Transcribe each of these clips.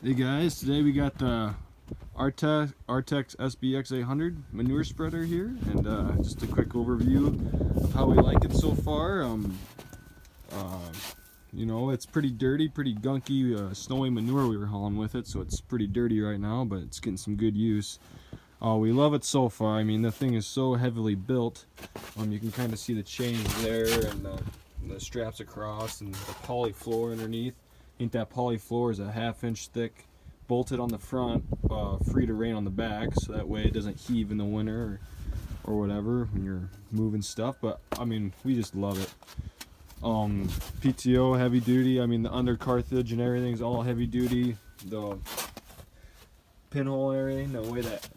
Hey guys, today we got the Artex SBX 800 manure spreader here, and just a quick overview of how we like it so far. You know, it's pretty dirty, pretty gunky, snowy manure we were hauling with it, so it's pretty dirty right now, but it's getting some good use. We love it so far. I mean, the thing is so heavily built. You can kind of see the chains there, and the straps across, and the poly floor underneath. I think that poly floor is a 1/2 inch thick, bolted on the front, free to rain on the back, so that way it doesn't heave in the winter or whatever when you're moving stuff. But I mean, we just love it. PTO heavy duty. I mean, the under cartridge and everything's all heavy duty. The pinhole and everything, the way that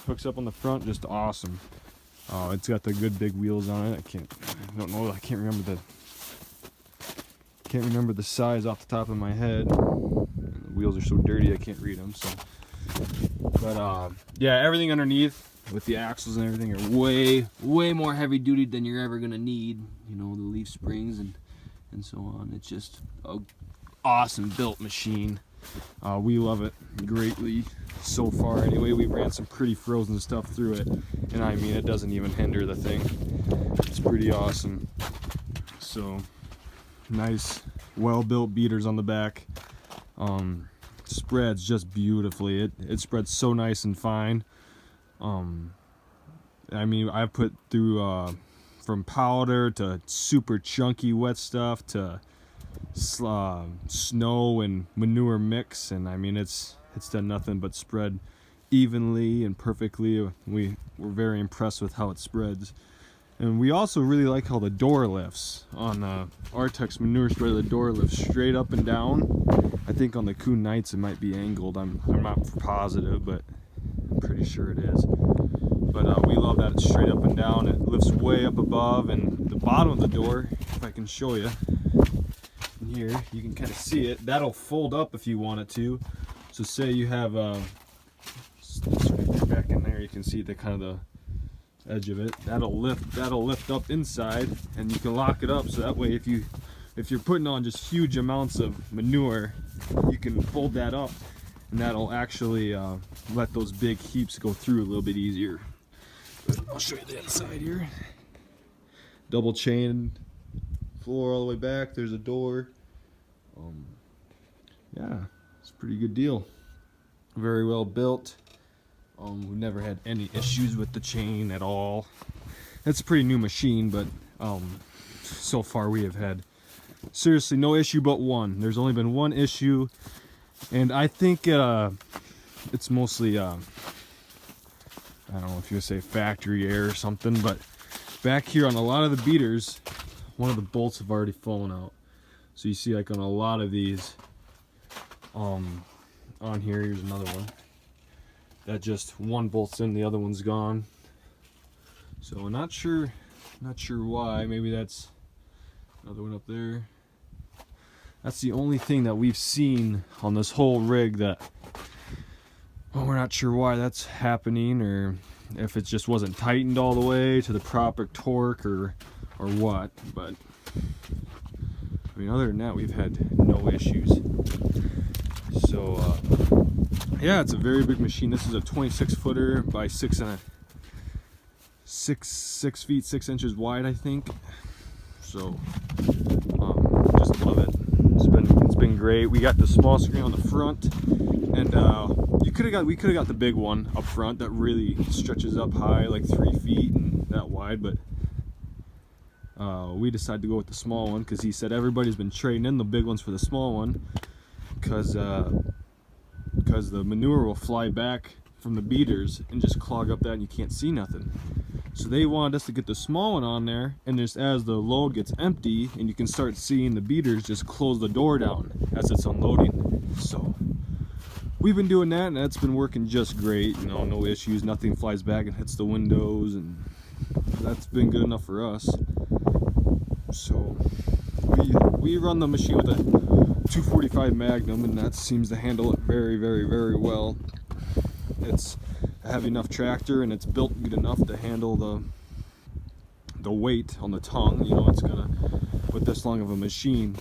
hooks up on the front, just awesome. It's got the good big wheels on it. I can't remember the size off the top of my head. The wheels are so dirty I can't read them. So, but yeah, everything underneath with the axles and everything are way more heavy duty than you're ever gonna need. You know, the leaf springs and so on. It's just a awesome built machine. We love it greatly so far. Anyway, we ran some pretty frozen stuff through it, and I mean, it doesn't even hinder the thing. It's pretty awesome. So nice, well-built beaters on the back. Spreads just beautifully. It spreads so nice and fine. I mean, I put through from powder to super chunky wet stuff to snow and manure mix, and I mean, it's done nothing but spread evenly and perfectly. We're very impressed with how it spreads. And we also really like how the door lifts on the Artex Manure spreader. The door lifts straight up and down. I think on the Kuhn Knights it might be angled. I'm not positive, but I'm pretty sure it is. But we love that it's straight up and down. It lifts way up above, and the bottom of the door, if I can show you, in here you can kind of see it. That'll fold up if you want it to. So say you have back in there, you can see the kind of the edge of it. That'll lift up inside, and you can lock it up, so that way if you're putting on just huge amounts of manure, you can fold that up, and that'll actually let those big heaps go through a little bit easier. But I'll show you the inside here. Double chain floor all the way back. There's a door. Yeah, it's a pretty good deal. Very well built. We've never had any issues with the chain at all. It's a pretty new machine, but so far we have had seriously no issue but one. There's only been one issue, and I think it's mostly I don't know if you would say factory error or something, but back here on a lot of the beaters, one of the bolts have already fallen out. So you see, like on a lot of these, on here, here's another one. That just one bolt's in, the other one's gone. So I'm not sure why. Maybe that's another one up there. That's the only thing that we've seen on this whole rig that, well, we're not sure why that's happening, or if it just wasn't tightened all the way to the proper torque or what. But I mean, other than that, we've had no issues. So yeah, it's a very big machine. This is a 26 footer by 6 feet 6 inches wide, I think. So just love it. It's been great. We got the small screen on the front, and we could have got the big one up front that really stretches up high, like 3 feet and that wide, but we decided to go with the small one because he said everybody's been trading in the big ones for the small one because the manure will fly back from the beaters and just clog up that, and you can't see nothing. So they wanted us to get the small one on there, and just as the load gets empty, and you can start seeing the beaters just close the door down as it's unloading. So we've been doing that, and that's been working just great. You know, no issues, nothing flies back and hits the windows, and that's been good enough for us. So we run the machine with a 245 Magnum, and that seems to handle it very well. It's a heavy enough tractor, and it's built good enough to handle the weight on the tongue. You know, it's gonna, with this long of a machine,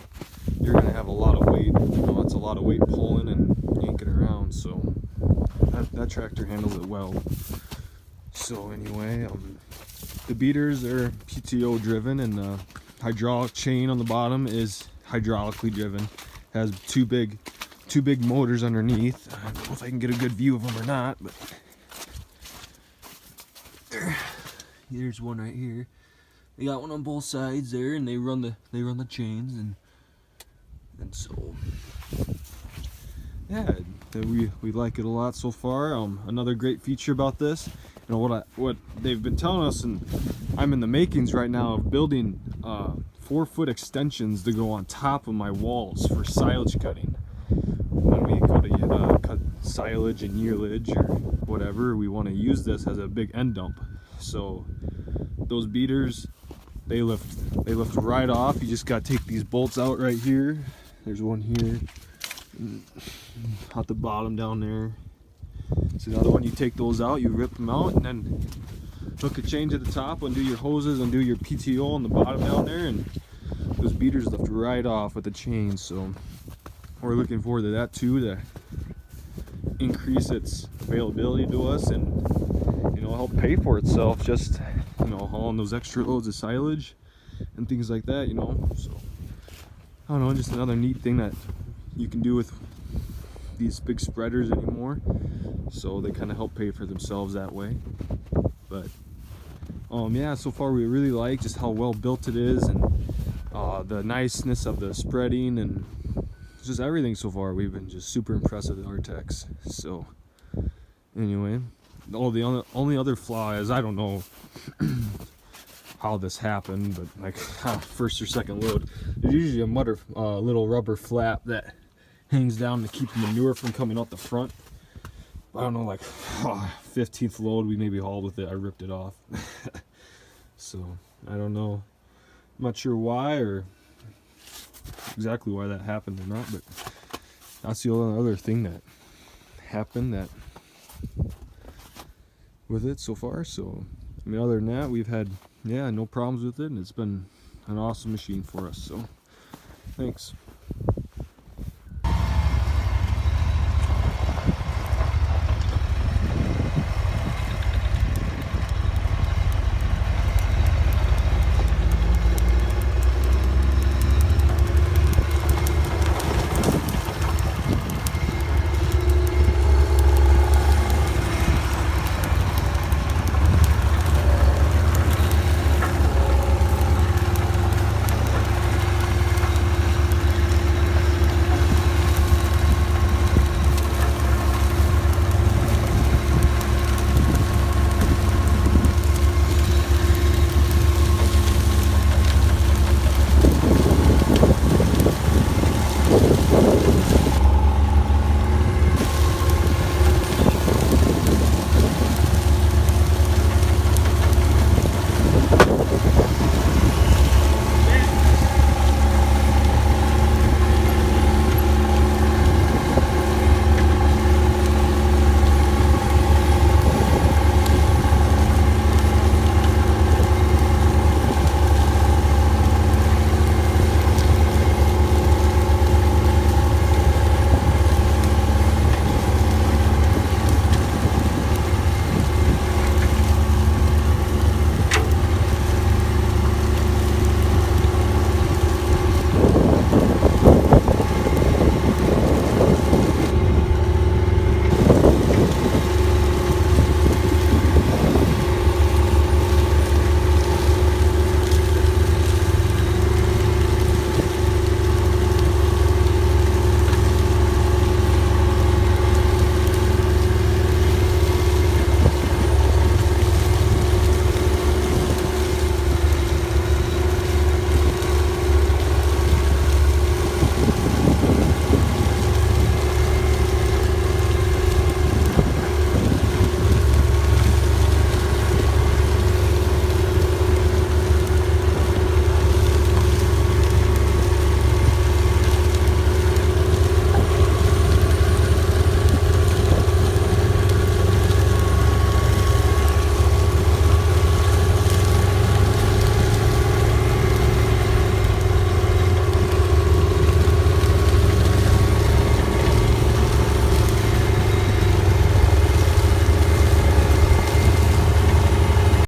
you're gonna have a lot of weight. You know, it's a lot of weight pulling and that tractor handles it well. So anyway, the beaters are PTO driven, and the hydraulic chain on the bottom is hydraulically driven. Has two big motors underneath. I don't know if I can get a good view of them or not, but there's one right here. They got one on both sides there, and they run the chains, and so yeah, we like it a lot so far. Another great feature about this, you know, what they've been telling us, and I'm in the makings right now of building 4-foot extensions to go on top of my walls for silage cutting. When we go to cut silage and yearlage or whatever, we want to use this as a big end dump. So those beaters, they lift right off. You just got to take these bolts out right here. There's one here, at the bottom down there. So the other one, you take those out, you rip them out, and then hook a chain to the top, undo your hoses, undo your PTO on the bottom down there, and those beaters lift right off with the chain. So we're looking forward to that too, to increase its availability to us and, you know, help pay for itself, just, you know, hauling those extra loads of silage and things like that, you know. So I don't know, just another neat thing that you can do with these big spreaders anymore. So they kind of help pay for themselves that way. But yeah, so far we really like just how well built it is, and the niceness of the spreading, and just everything so far. We've been just super impressed with the Artex. So anyway, the only other flaw is, I don't know how this happened, but like first or second load, there's usually a little rubber flap that hangs down to keep the manure from coming out the front. I don't know, like 15th load we maybe hauled with it, I ripped it off. So I don't know, I'm not sure why or exactly why that happened or not, but that's the only other thing that happened that with it so far. So I mean, other than that, we've had, yeah, no problems with it, and it's been an awesome machine for us. So thanks.